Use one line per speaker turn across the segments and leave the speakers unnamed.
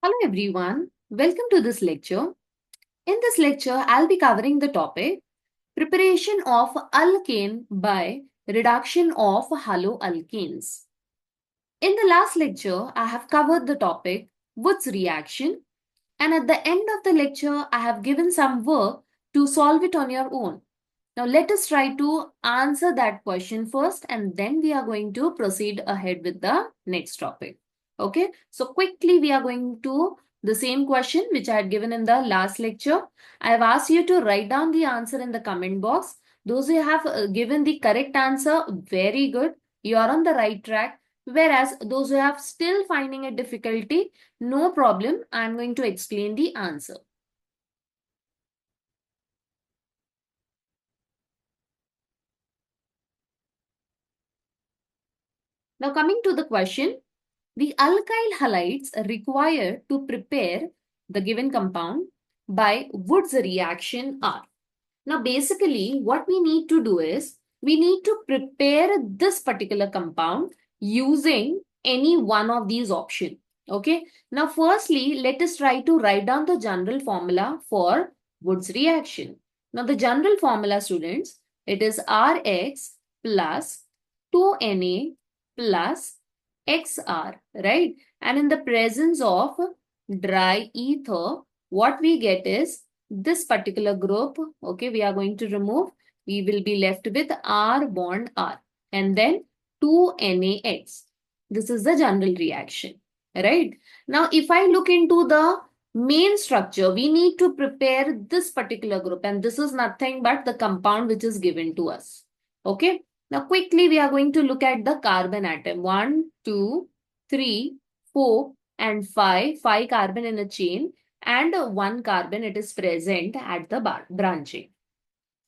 Hello everyone, welcome to this lecture. In this lecture, I'll be covering the topic preparation of alkane by reduction of haloalkanes. In the last lecture, I have covered the topic Wood's reaction, and at the end of the lecture, I have given some work to solve it on your own. Now let us try to answer that question first, and then we are going to proceed ahead with the next topic. Okay, so quickly we are going to the same question which I had given in the last lecture. I have asked you to write down the answer in the comment box. Those who have given the correct answer, very good. You are on the right track. Whereas those who have still finding a difficulty, no problem. I am going to explain the answer. Now coming to the question, the alkyl halides required to prepare the given compound by Wood's reaction are. Now basically what we need to do is we need to prepare this particular compound using any one of these options. Okay. Now firstly, let us try to write down the general formula for Wood's reaction. Now the general formula, students, it is Rx plus 2Na plus XR, right? And in the presence of dry ether, what we get is this particular group, okay, we are going to remove. We will be left with R bond R and then 2NaX. This is the general reaction, right? Now, if I look into the main structure, we need to prepare this particular group, and this is nothing but the compound which is given to us, okay? Now, quickly, we are going to look at the carbon atom. 1, 2, 3, 4, and 5. 5 carbon in a chain, and 1 carbon it is present at the branching.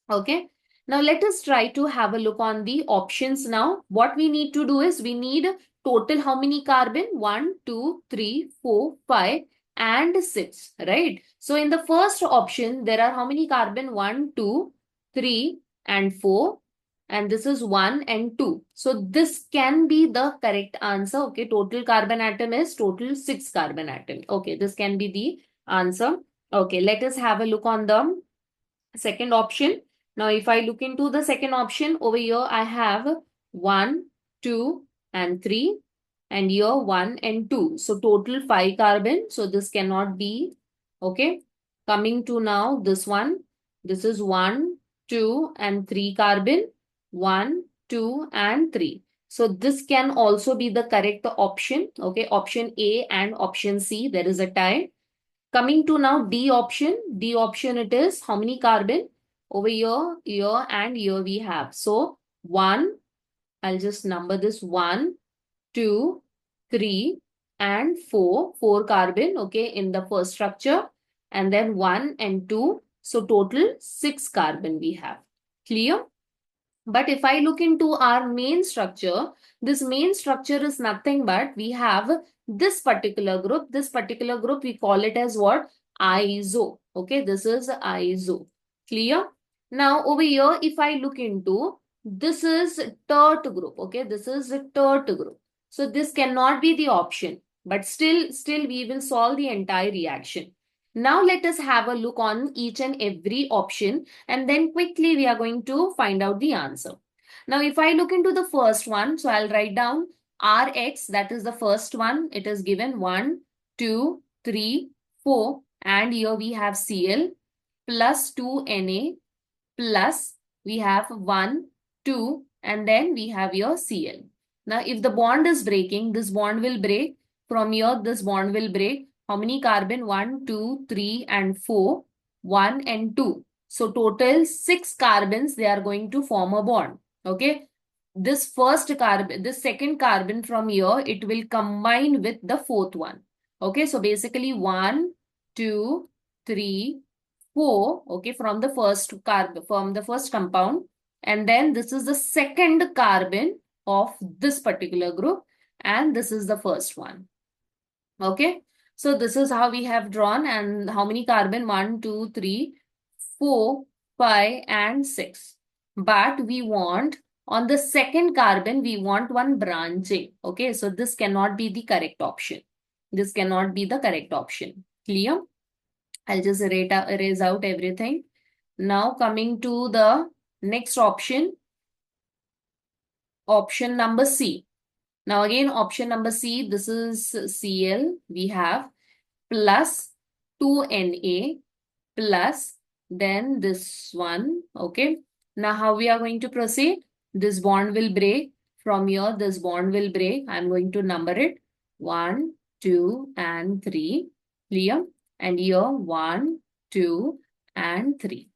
Okay. Now, let us try to have a look on the options now. What we need to do is we need total how many carbon? 1, 2, 3, 4, 5, and 6. Right. So, in the first option, there are how many carbon? 1, 2, 3, and 4. And this is 1 and 2. So, this can be the correct answer. Okay. Total carbon atom is total 6 carbon atom. Okay. This can be the answer. Okay. Let us have a look on the second option. Now, if I look into the second option, over here I have 1, 2, and 3, and here 1 and 2. So, total 5 carbon. So, this cannot be, okay. Coming to now this one, this is 1, 2, and 3 carbon, 1, 2, and 3. So, this can also be the correct option, okay. Option A and option C, there is a tie. Coming to now D option. D option it is how many carbon? Over here, and here we have. So 1, I'll just number this 1, 2, 3, and 4. 4 carbon, okay, in the first structure. And then 1 and 2. So total 6 carbon we have. Clear? But if I look into our main structure, this main structure is nothing but we have this particular group. This particular group, we call it as what? Iso. Okay, this is iso. Clear? Now, over here, if I look into, this is tert group. Okay, this is a tert group. So, this cannot be the option. But still we will solve the entire reaction. Now, let us have a look on each and every option, and then quickly we are going to find out the answer. Now, if I look into the first one, so I'll write down Rx, that is the first one. It is given 1, 2, 3, 4, and here we have Cl plus 2Na plus we have 1, 2, and then we have your Cl. Now, if the bond is breaking, this bond will break. From here, this bond will break. How many carbon? 1, 2, 3, and 4. 1 and 2. So total 6 carbons, they are going to form a bond. Okay. This first carbon, this second carbon from here, it will combine with the fourth one. Okay. So basically 1, 2, 3, 4. Okay. From the first carbon, from the first compound. And then this is the second carbon of this particular group. And this is the first one. Okay. So this is how we have drawn, and how many carbon? 1, 2, 3, 4, 5, and 6. But we want on the second carbon, we want one branching. Okay. So this cannot be the correct option. This cannot be the correct option. Clear? I'll just erase out everything. Now coming to the next option, option number C. Now again, option number C, this is Cl. We have plus 2Na plus then this one. Okay. Now how we are going to proceed? This bond will break. From here, this bond will break. I'm going to number it 1, 2, and 3. Clear? And here 1, 2, and 3.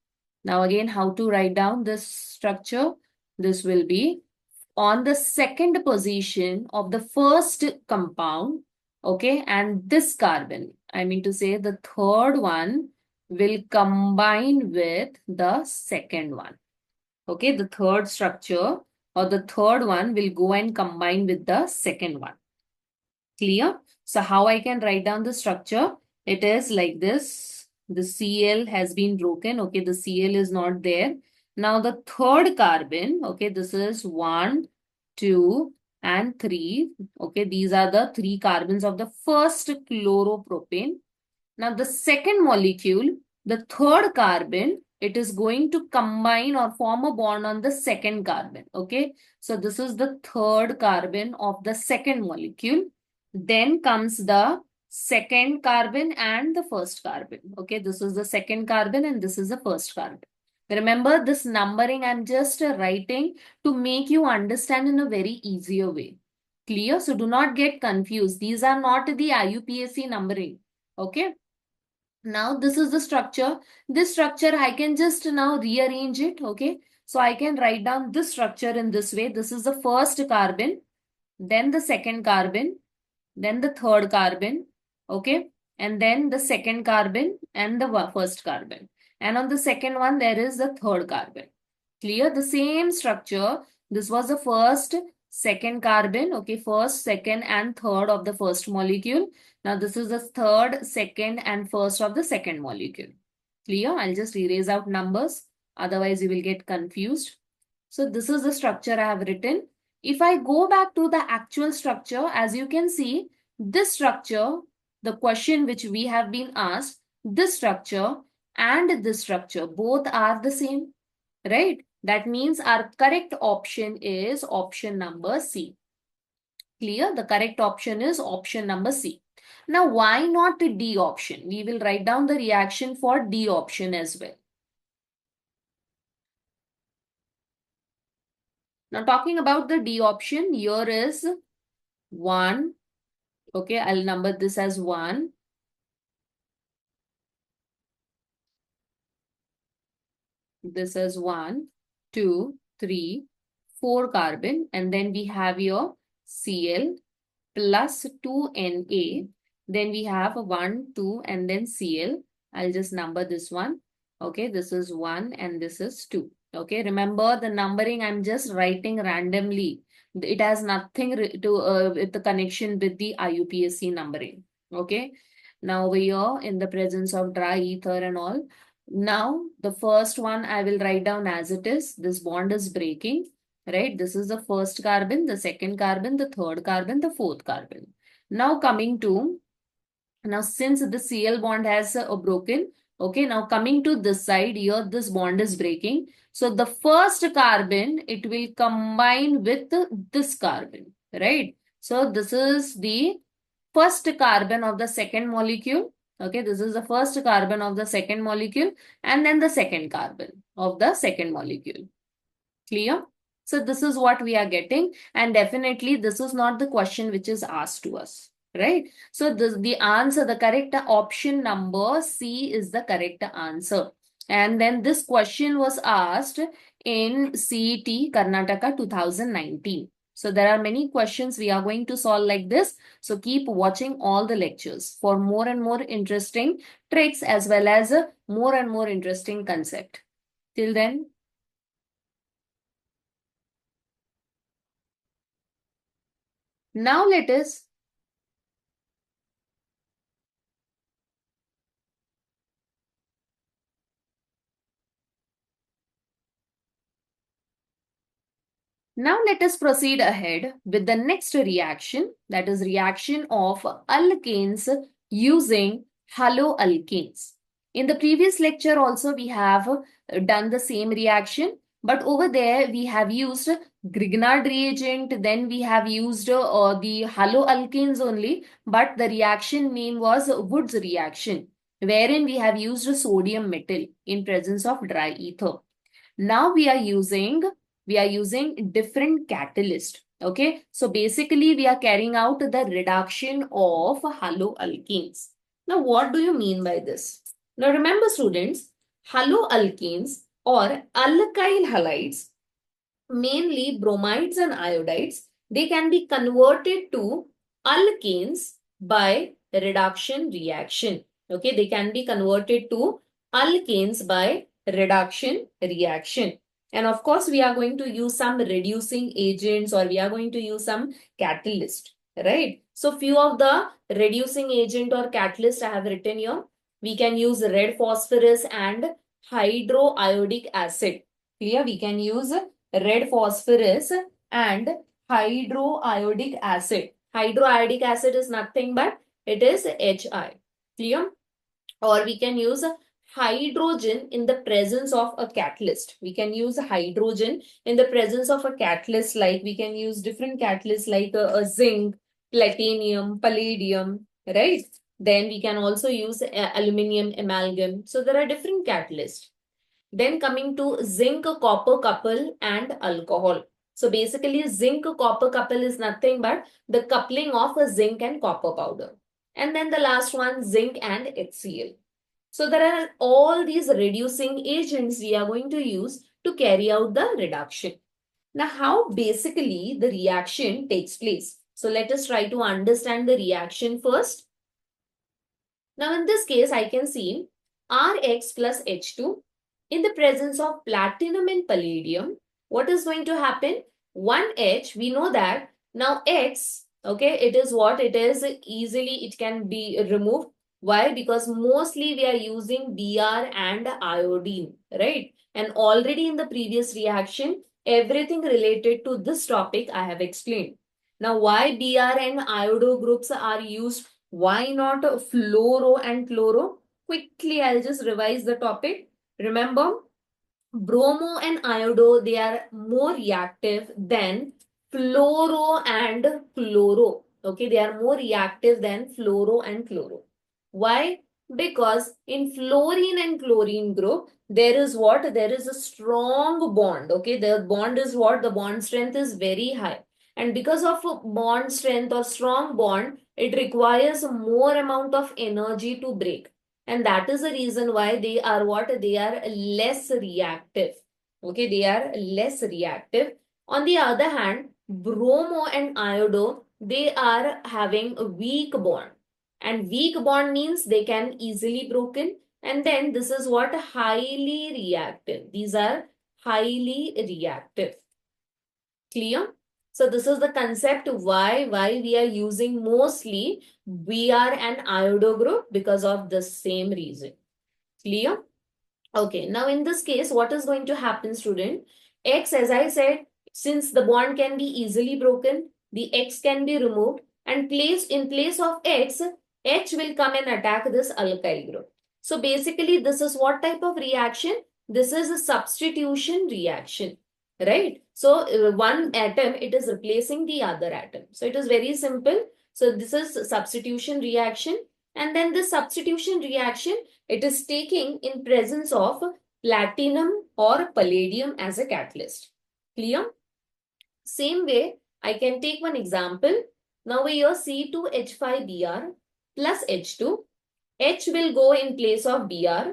Now again, how to write down this structure? This will be on the second position of the first compound, okay, and this carbon, I mean to say the third one will combine with the second one. Okay, the third structure or the third one will go and combine with the second one. Clear? So how I can write down the structure? It is like this. The Cl has been broken. Okay, the Cl is not there. Now the third carbon, okay, this is 1, 2, and 3. Okay, these are the 3 carbons of the first chloropropane. Now the second molecule, the third carbon, it is going to combine or form a bond on the second carbon. Okay, so this is the third carbon of the second molecule. Then comes the second carbon and the first carbon. Okay, this is the second carbon and this is the first carbon. Remember this numbering I'm just writing to make you understand in a very easier way. Clear? So do not get confused. These are not the IUPAC numbering. Okay. Now this is the structure. This structure I can just now rearrange it. Okay. So I can write down this structure in this way. This is the first carbon, then the second carbon, then the third carbon, okay, and then the second carbon and the first carbon. And on the second one, there is the third carbon. Clear? The same structure. This was the first, second carbon, okay, first, second, and third of the first molecule. Now this is the third, second, and first of the second molecule. Clear? I'll just erase out numbers. Otherwise, you will get confused. So this is the structure I have written. If I go back to the actual structure, as you can see, this structure, the question which we have been asked, this structure and this structure, both are the same, right? That means our correct option is option number C. Clear? The correct option is option number C. Now, why not the D option? We will write down the reaction for D option as well. Now, talking about the D option, here is 1. Okay, I'll number this as 1. This is 1, 2, 3, 4 carbon. And then we have your Cl plus 2Na. Then we have 1, 2, and then Cl. I'll just number this one. Okay, this is 1 and this is 2. Okay, remember the numbering I'm just writing randomly. It has nothing to with the connection with the IUPAC numbering. Okay, now over here in the presence of dry ether and all. Now the first one I will write down as it is. This bond is breaking. Right, this is the first carbon, the second carbon, the third carbon, the fourth carbon. Now coming to, now since the Cl bond has broken, okay, now coming to this side here, this bond is breaking. So the first carbon, it will combine with this carbon, right? So this is the first carbon of the second molecule. Okay, this is the first carbon of the second molecule and then the second carbon of the second molecule. Clear? So this is what we are getting, and definitely this is not the question which is asked to us, right? So the answer, the correct option number C is the correct answer. And then this question was asked in CET Karnataka 2019. So there are many questions we are going to solve like this. So keep watching all the lectures for more and more interesting tricks as well as more and more interesting concept. Till then, now let us Now let us proceed ahead with the next reaction, that is reaction of alkanes using haloalkanes. In the previous lecture also we have done the same reaction, but over there we have used Grignard reagent, then we have used the haloalkanes only, but the reaction name was Wood's reaction, wherein we have used sodium metal in presence of dry ether. Now we are using different catalyst. Okay, so basically we are carrying out the reduction of haloalkanes. Now what do you mean by this? Now remember students, haloalkanes or alkyl halides, mainly bromides and iodides, they can be converted to alkanes by reduction reaction. Okay, they can be converted to alkanes by reduction reaction. And of course, we are going to use some reducing agents, or we are going to use some catalyst, right? So few of the reducing agent or catalyst I have written here. We can use red phosphorus and hydroiodic acid. Clear? We can use red phosphorus and hydroiodic acid. Hydroiodic acid is nothing but it is HI. Clear? Or we can use hydrogen in the presence of a catalyst. We can use hydrogen in the presence of a catalyst, like we can use different catalysts like a zinc, platinum, palladium, right? Then we can also use aluminum amalgam. So there are different catalysts. Then coming to zinc copper couple and alcohol. So basically zinc copper couple is nothing but the coupling of a zinc and copper powder. And then the last one, zinc and HCl. So there are all these reducing agents we are going to use to carry out the reduction. Now how basically the reaction takes place. So let us try to understand the reaction first. Now in this case I can see Rx plus H2 in the presence of platinum and palladium. What is going to happen? 1H, we know that. Now X, okay, it is what? It is easily, it can be removed. Why? Because mostly we are using Br and iodine, right? And already in the previous reaction, everything related to this topic I have explained. Now why Br and iodo groups are used? Why not fluoro and chloro? Quickly, I'll just revise the topic. Remember, bromo and iodo, they are more reactive than fluoro and chloro. Okay, they are more reactive than fluoro and chloro. Why? Because in fluorine and chlorine group, there is what? There is a strong bond. Okay, the bond is what? The bond strength is very high. And because of bond strength or strong bond, it requires more amount of energy to break. And that is the reason why they are what? They are less reactive. Okay, they are less reactive. On the other hand, bromo and iodo, they are having a weak bond. And weak bond means they can easily broken. And then this is what? Highly reactive. These are highly reactive. Clear? So this is the concept why we are using mostly Br and iodo group, because of the same reason. Clear? Okay, now in this case, what is going to happen, student? X, as I said, since the bond can be easily broken, the X can be removed, and in place of X, H will come and attack this alkyl group. So basically, this is what type of reaction? This is a substitution reaction, right? So one atom, it is replacing the other atom. So it is very simple. So this is substitution reaction. And then this substitution reaction, it is taking in presence of platinum or palladium as a catalyst. Clear? Same way, I can take one example. Now here C2H5Br plus H2. H will go in place of Br,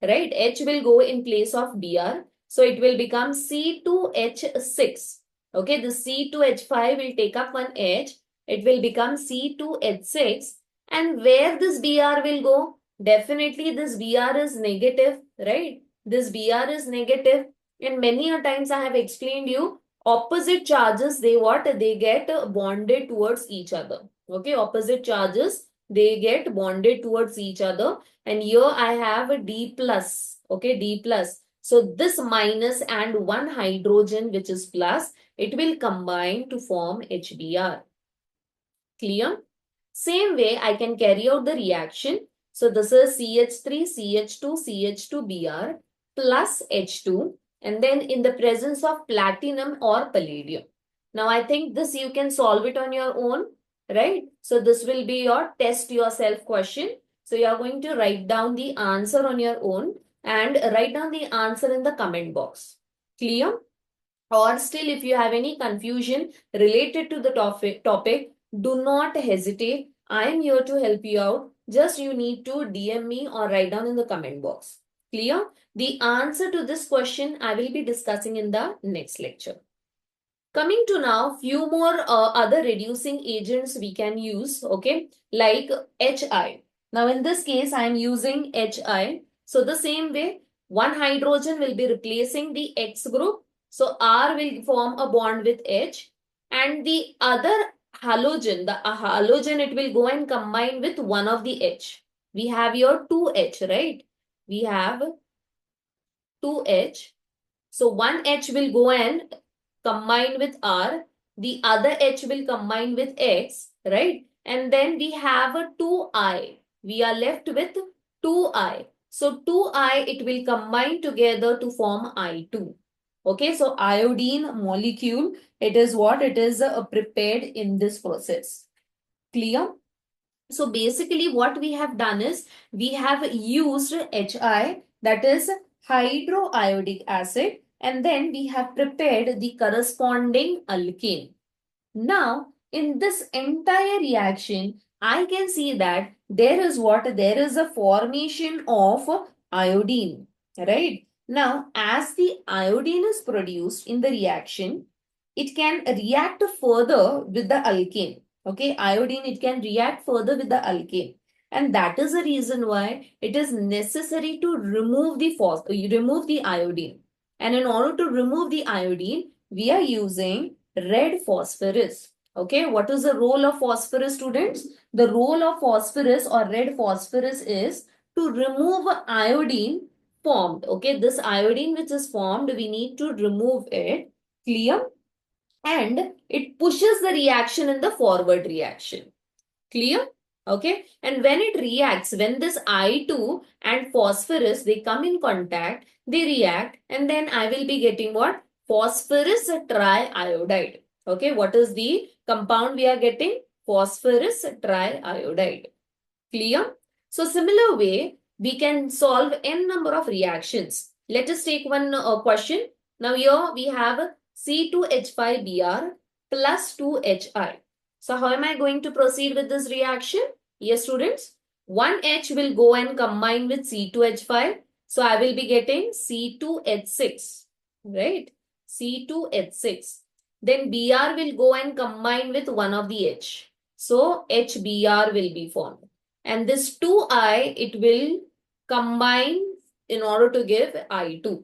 right? H will go in place of Br. So it will become C2H6. Okay, the C2H5 will take up one H. It will become C2H6. And where this Br will go? Definitely this Br is negative, right? This Br is negative. And many a times I have explained you, opposite charges, they get bonded towards each other. Okay, opposite charges, they get bonded towards each other. And here I have a D plus. Okay, D plus. So this minus and one hydrogen, which is plus, it will combine to form HBr. Clear? Same way, I can carry out the reaction. So this is CH3, CH2, CH2Br plus H2, and then in the presence of platinum or palladium. Now I think this you can solve it on your own, right? So this will be your test yourself question. So you are going to write down the answer on your own and write down the answer in the comment box. Clear? Or still, if you have any confusion related to the topic, do not hesitate. I am here to help you out. Just you need to DM me or write down in the comment box. Clear? The answer to this question I will be discussing in the next lecture. Coming to now, few more other reducing agents we can use, okay, like HI. Now in this case, I am using HI. So the same way, one hydrogen will be replacing the X group. So R will form a bond with H, and the other halogen, it will go and combine with one of the H. We have your 2H, right? We have 2H. So one H will go and combine with R, the other H will combine with X, right? And then we have a 2I. We are left with 2I. So 2I, it will combine together to form I2. Okay, so iodine molecule, it is what? It is prepared in this process. Clear? So basically what we have done is we have used HI, that is hydroiodic acid, and then we have prepared the corresponding alkane. Now, in this entire reaction, I can see that there is what? There is a formation of iodine, right? Now, as the iodine is produced in the reaction, it can react further with the alkane. Okay, iodine, it can react further with the alkane. And that is the reason why it is necessary to remove the iodine. And in order to remove the iodine, we are using red phosphorus. Okay, what is the role of phosphorus, students? The role of phosphorus or red phosphorus is to remove iodine formed. Okay, this iodine which is formed, we need to remove it. Clear? And it pushes the reaction in the forward reaction. Clear? Okay. And when it reacts, when this I2 and phosphorus, they come in contact, they react, and then I will be getting what? Phosphorus triiodide. Okay. What is the compound we are getting? Phosphorus triiodide. Clear? So similar way, we can solve n number of reactions. Let us take one question. Now here we have C2H5Br plus 2HI. So how am I going to proceed with this reaction? Yes, students. One H will go and combine with C2H5. So I will be getting C2H6, right? C2H6. Then Br will go and combine with one of the H. So HBr will be formed. And this 2I, it will combine in order to give I2.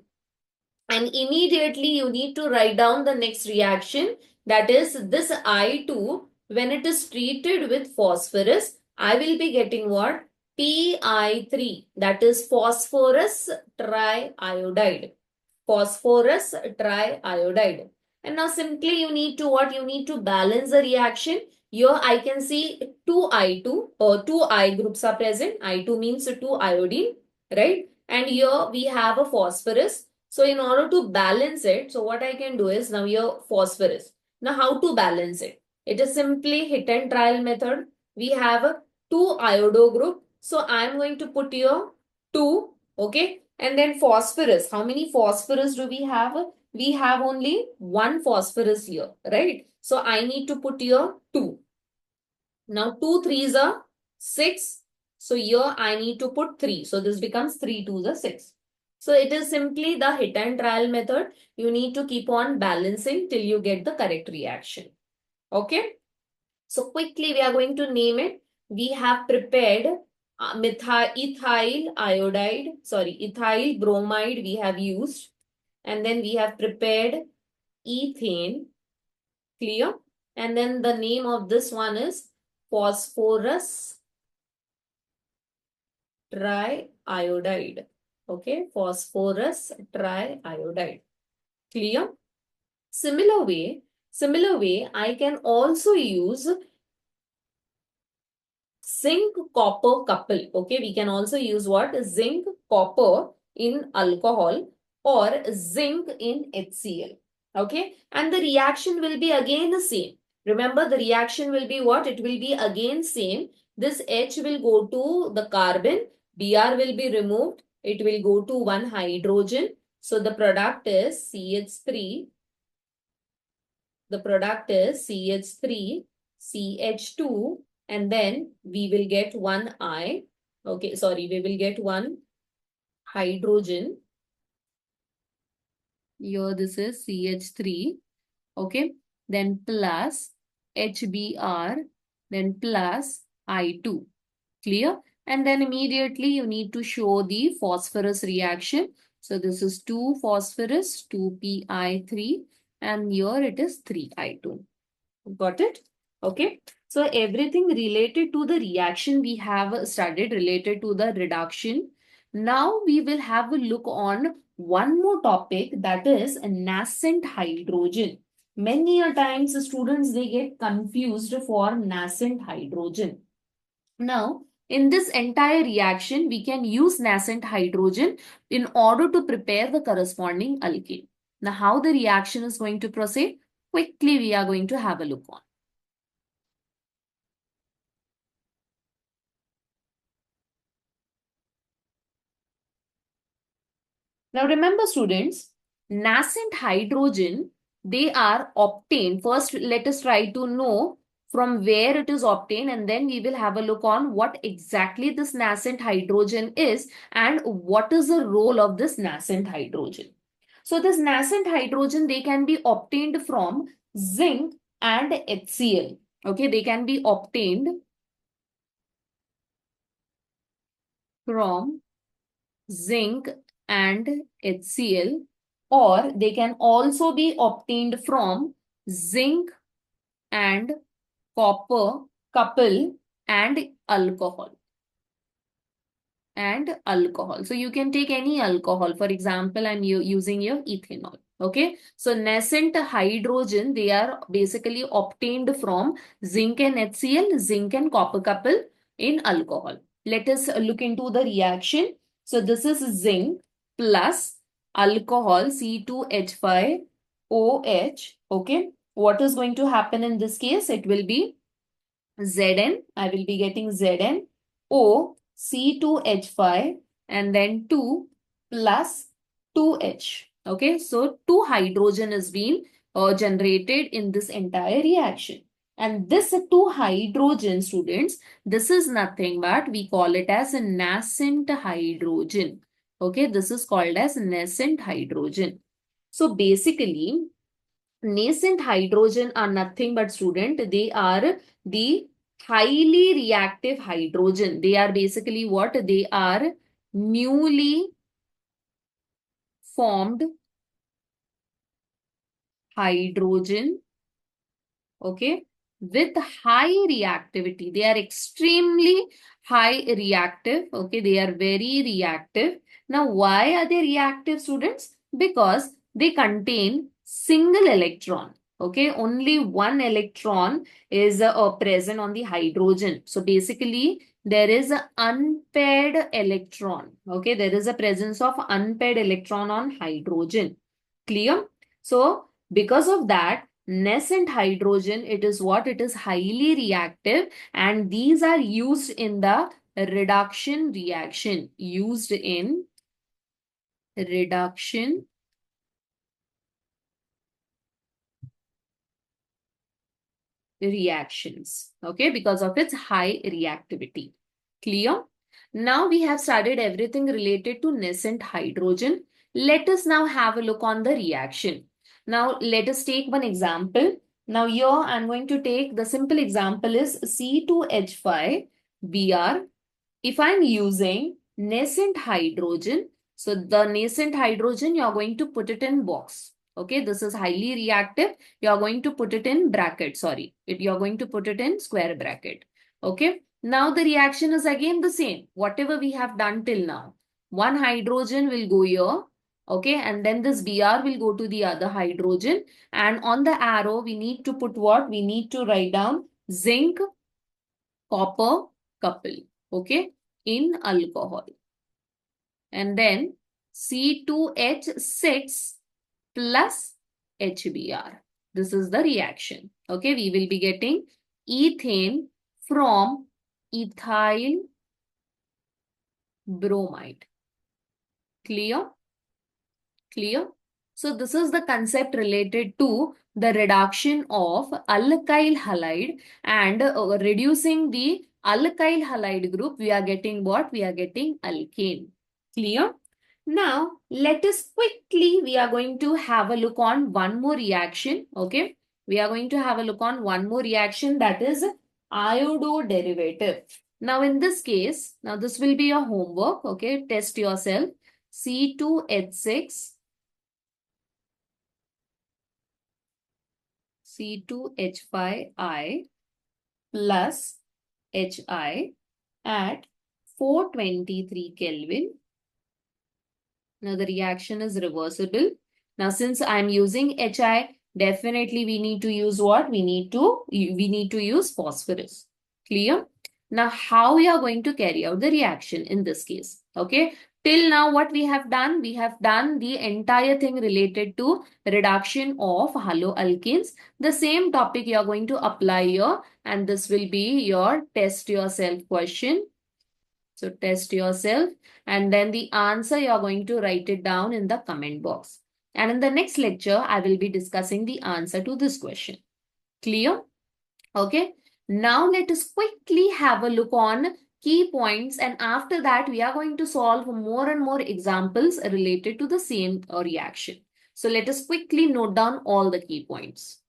And immediately you need to write down the next reaction. That is this I2, when it is treated with phosphorus, I will be getting what? PI3, that is phosphorus triiodide. Phosphorus triiodide. And now simply you need to what? You need to balance the reaction. Here I can see 2I2 or 2I groups are present. I2 means 2 iodine, right? And here we have a phosphorus. So in order to balance it, so what I can do is now here phosphorus. Now how to balance it? It is simply hit and trial method. We have a 2 iodo group. So I am going to put here 2, okay? And then phosphorus. How many phosphorus do we have? We have only one phosphorus here, right? So I need to put here 2. Now 2 threes are 6. So here I need to put 3. So this becomes 3 twos are 6. So it is simply the hit and trial method. You need to keep on balancing till you get the correct reaction. Okay. So quickly we are going to name it. We have prepared ethyl bromide we have used. And then we have prepared ethane. Clear? And then the name of this one is phosphorus triiodide. Okay, phosphorus triiodide. Clear? Similar way, I can also use zinc copper couple. Okay, we can also use what? Zinc copper in alcohol or zinc in HCl. Okay, and the reaction will be again the same. Remember, the reaction will be what? It will be again same. This H will go to the carbon, Br will be removed, it will go to one hydrogen. So the product is CH3. The product is CH3, CH2, and then we will get one I. Okay, sorry, we will get one hydrogen. Here this is CH3. Okay, then plus HBr, then plus I2. Clear? And then immediately you need to show the phosphorus reaction. So this is 2 phosphorus, 2Pi3, and here it is 3I2. Got it? Okay. So everything related to the reaction we have studied related to the reduction. Now we will have a look on one more topic, that is nascent hydrogen. Many a times students, they get confused for nascent hydrogen. Now, in this entire reaction, we can use nascent hydrogen in order to prepare the corresponding alkane. Now, how the reaction is going to proceed? Quickly, we are going to have a look on. Now remember students, nascent hydrogen, they are obtained. First, let us try to know from where it is obtained, and then we will have a look on what exactly this nascent hydrogen is and what is the role of this nascent hydrogen. So this nascent hydrogen, they can be obtained from zinc and HCl. Okay, they can be obtained from zinc and HCl, or they can also be obtained from zinc and copper couple and alcohol. So you can take any alcohol. For example, I'm using your ethanol. Okay. So nascent hydrogen, they are basically obtained from zinc and HCl, zinc and copper couple in alcohol. Let us look into the reaction. So this is zinc plus alcohol C2H5OH. Okay. What is going to happen in this case? It will be Zn. I will be getting Zn O C2H5 and then 2 plus 2H. Okay, so 2 hydrogen is being generated in this entire reaction. And this 2 hydrogen, students, this is nothing but we call it as a nascent hydrogen. Okay, this is called as nascent hydrogen. So basically, nascent hydrogen are nothing but, student, they are the highly reactive hydrogen. They are basically what? They are newly formed hydrogen, okay, with high reactivity. They are extremely high reactive, okay, they are very reactive. Now, why are they reactive, students? Because they contain single electron. Okay, only one electron is present on the hydrogen. So basically, there is an unpaired electron. Okay, there is a presence of unpaired electron on hydrogen. Clear? So because of that, nascent hydrogen, it is what? It is highly reactive, and these are used in the reduction reaction. Used in reduction reactions. Okay, because of its high reactivity. Clear? Now we have studied everything related to nascent hydrogen. Let us now have a look on the reaction. Now let us take one example. Now here I'm going to take the simple example is C2H5Br. If I'm using nascent hydrogen, so the nascent hydrogen, you're going to put it in box. Okay, this is highly reactive. You're going to put it in bracket. Sorry, you're going to put it in square bracket. Okay, now the reaction is again the same, whatever we have done till now. One hydrogen will go here. Okay, and then this Br will go to the other hydrogen. And on the arrow, we need to put what? We need to write down zinc, copper, couple. Okay, in alcohol. And then C2H6 plus HBr. This is the reaction. Okay, we will be getting ethane from ethyl bromide. Clear? Clear? So this is the concept related to the reduction of alkyl halide, and reducing the alkyl halide group, we are getting what? We are getting alkane. Clear? Now, let us quickly, we are going to have a look on one more reaction. Okay. We are going to have a look on one more reaction, that is iodo derivative. Now, in this case, now this will be your homework. Okay. Test yourself. C2H6, C2H5I plus HI at 423 Kelvin. Now the reaction is reversible. Now since I'm using HI, definitely we need to use what? We need to use phosphorus. Clear? Now how we are going to carry out the reaction in this case? Okay. Till now what we have done? We have done the entire thing related to reduction of haloalkanes. The same topic you are going to apply here, and this will be your test yourself question. So test yourself, and then the answer you are going to write it down in the comment box. And in the next lecture, I will be discussing the answer to this question. Clear? Okay. Now let us quickly have a look on key points, and after that we are going to solve more and more examples related to the same reaction. So let us quickly note down all the key points.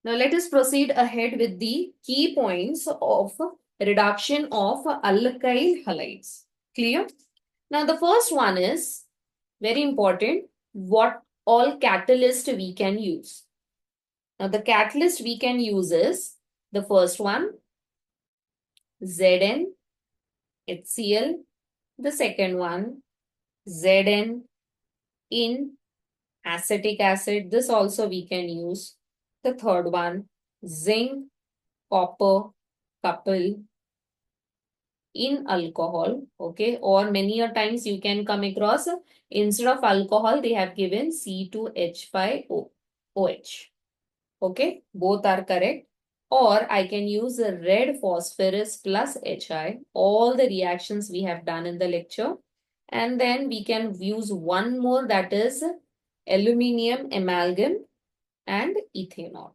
Now let us proceed ahead with the key points of reduction of alkyl halides. Clear? Now the first one is very important. What all catalyst we can use? Now the catalyst we can use is the first one, Zn, HCl. The second one, Zn in acetic acid. This also we can use. The third one, zinc, copper, couple in alcohol. Okay, or many a times you can come across, instead of alcohol they have given C2H5OH. Okay, both are correct. Or I can use the red phosphorus plus HI, all the reactions we have done in the lecture. And then we can use one more, that is aluminium amalgam and ethanol.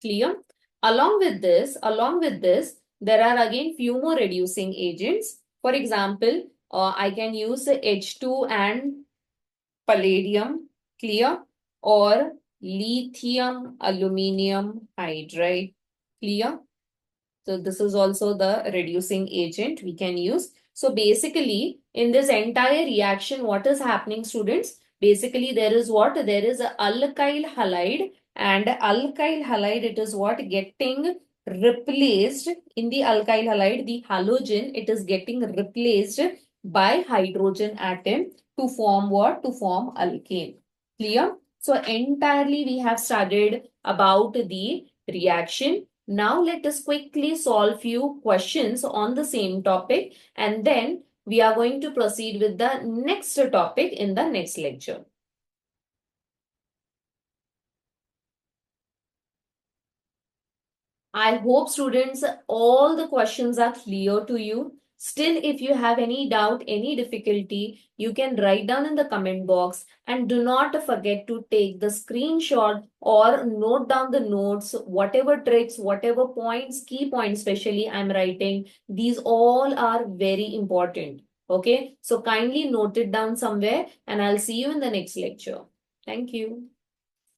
Clear? Along with this, there are again few more reducing agents. For example, I can use H2 and palladium. Clear? Or lithium aluminium hydride. Clear? So this is also the reducing agent we can use. So basically, in this entire reaction, what is happening, students? Basically, there is what? There is a alkyl halide, and alkyl halide, it is what? Getting replaced in the alkyl halide, the halogen, it is getting replaced by hydrogen atom to form what? To form alkane. Clear? So entirely we have studied about the reaction. Now let us quickly solve few questions on the same topic, and then we are going to proceed with the next topic in the next lecture. I hope, students, all the questions are clear to you. Still, if you have any doubt, any difficulty, you can write down in the comment box, and do not forget to take the screenshot or note down the notes, whatever tricks, whatever points, key points especially I'm writing, these all are very important. Okay, so kindly note it down somewhere, and I'll see you in the next lecture. Thank you.